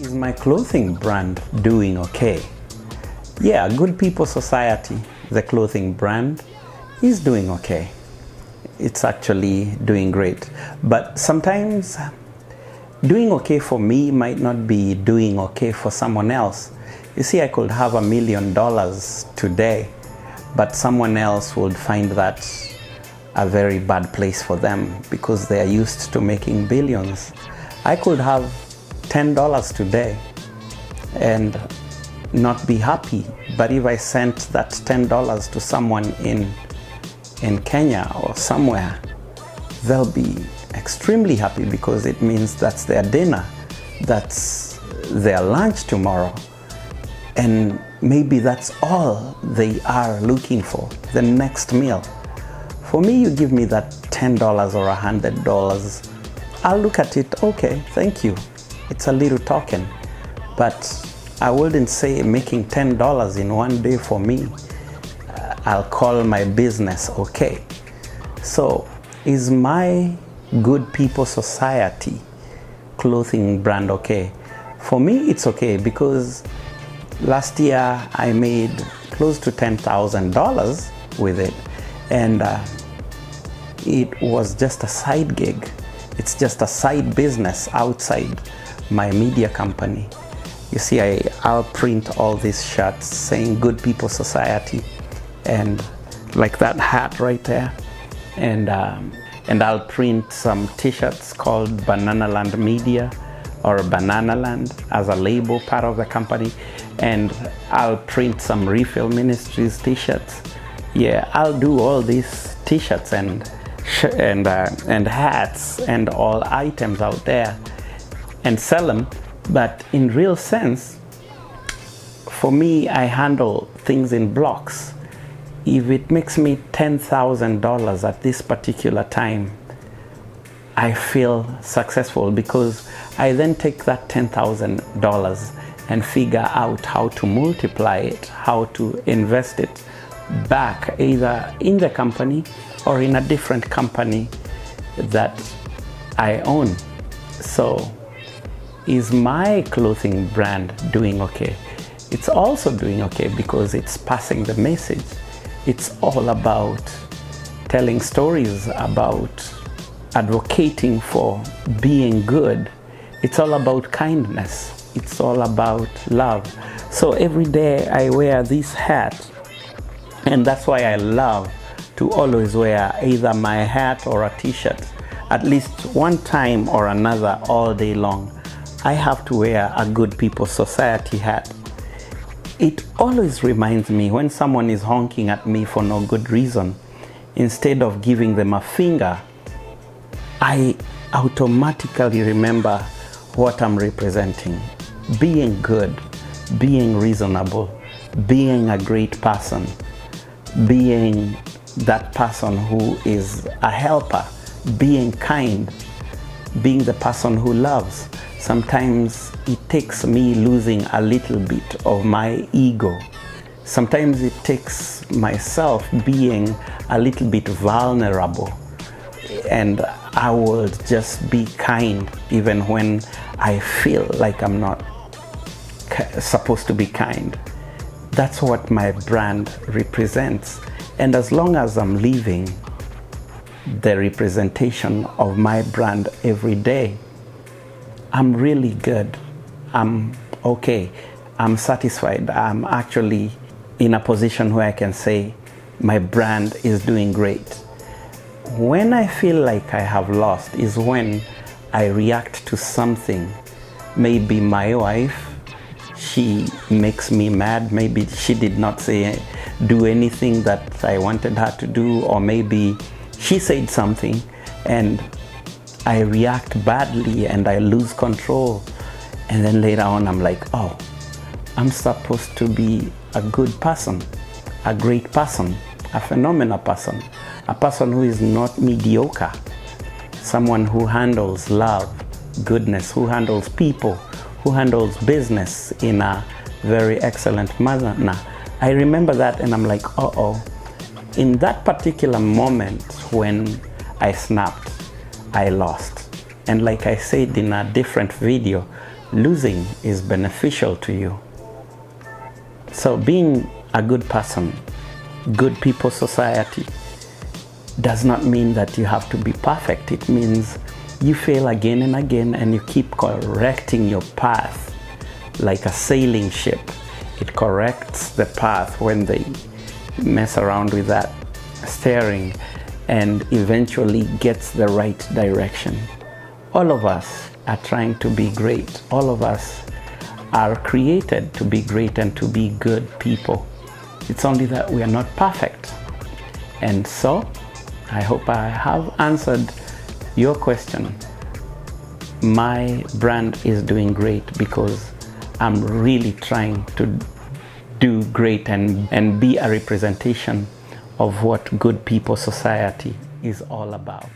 Is my clothing brand doing okay? Yeah, Good People Society, the clothing brand, is doing okay. It's actually doing great. But sometimes doing okay for me might not be doing okay for someone else. You see, I could have $1 million today, but someone else would find that a very bad place for them because they are used to making billions. I could have $10 today and not be happy, but if I sent that $10 to someone in Kenya or somewhere, they'll be extremely happy because it means that's their dinner, that's their lunch tomorrow, and maybe that's all they are looking for, the next meal. For me, you give me that $10 or $100, I'll look at it, okay, thank you. It's a little token, but I wouldn't say making $10 in one day for me, I'll call my business okay. So is my Good People Society clothing brand okay? For me, it's okay because last year I made close to $10,000 with it, and it was just a side gig. It's just a side business outside my media company. You see, I'll print all these shirts saying Good People Society, and like that hat right there, and I'll print some t-shirts called Banana Land Media or Banana Land as a label part of the company, and I'll print some Refill Ministries t-shirts. Yeah, I'll do all these t-shirts and hats and all items out there and sell them. But in real sense, for me, I handle things in blocks. If it makes me $10,000 at this particular time, I feel successful because I then take that $10,000 and figure out how to multiply it, how to invest it back either in the company or in a different company that I own. So is my clothing brand doing okay? It's also doing okay because it's passing the message. It's all about telling stories, about advocating for being good. It's all about kindness. It's all about love. So every day I wear this hat, and that's why I love to always wear either my hat or a t-shirt at least one time or another all day long. I have to wear a Good People Society hat. It always reminds me when someone is honking at me for no good reason, instead of giving them a finger, I automatically remember what I'm representing. Being good, being reasonable, being a great person, being that person who is a helper, being kind, being the person who loves. Sometimes it takes me losing a little bit of my ego. Sometimes it takes myself being a little bit vulnerable, and I will just be kind even when I feel like I'm not supposed to be kind. That's what my brand represents. And as long as I'm living the representation of my brand every day, I'm really good. I'm okay. I'm satisfied. I'm actually in a position where I can say my brand is doing great. When I feel like I have lost is when I react to something. Maybe my wife, she makes me mad. Maybe she did not do anything that I wanted her to do, or maybe she said something and I react badly and I lose control. And then later on I'm like, oh, I'm supposed to be a good person, a great person, a phenomenal person, a person who is not mediocre, someone who handles love, goodness, who handles people, who handles business in a very excellent manner. I remember that and I'm like, uh-oh. In that particular moment when I snapped, I lost. And like I said in a different video, losing is beneficial to you. So being a good person, good people society, does not mean that you have to be perfect. It means you fail again and again and you keep correcting your path like a sailing ship. It corrects the path when they mess around with that steering and eventually gets the right direction. All of us are trying to be great. All of us are created to be great and to be good people. It's only that we are not perfect. And so, I hope I have answered your question. My brand is doing great because I'm really trying to do great and be a representation of what good people society is all about.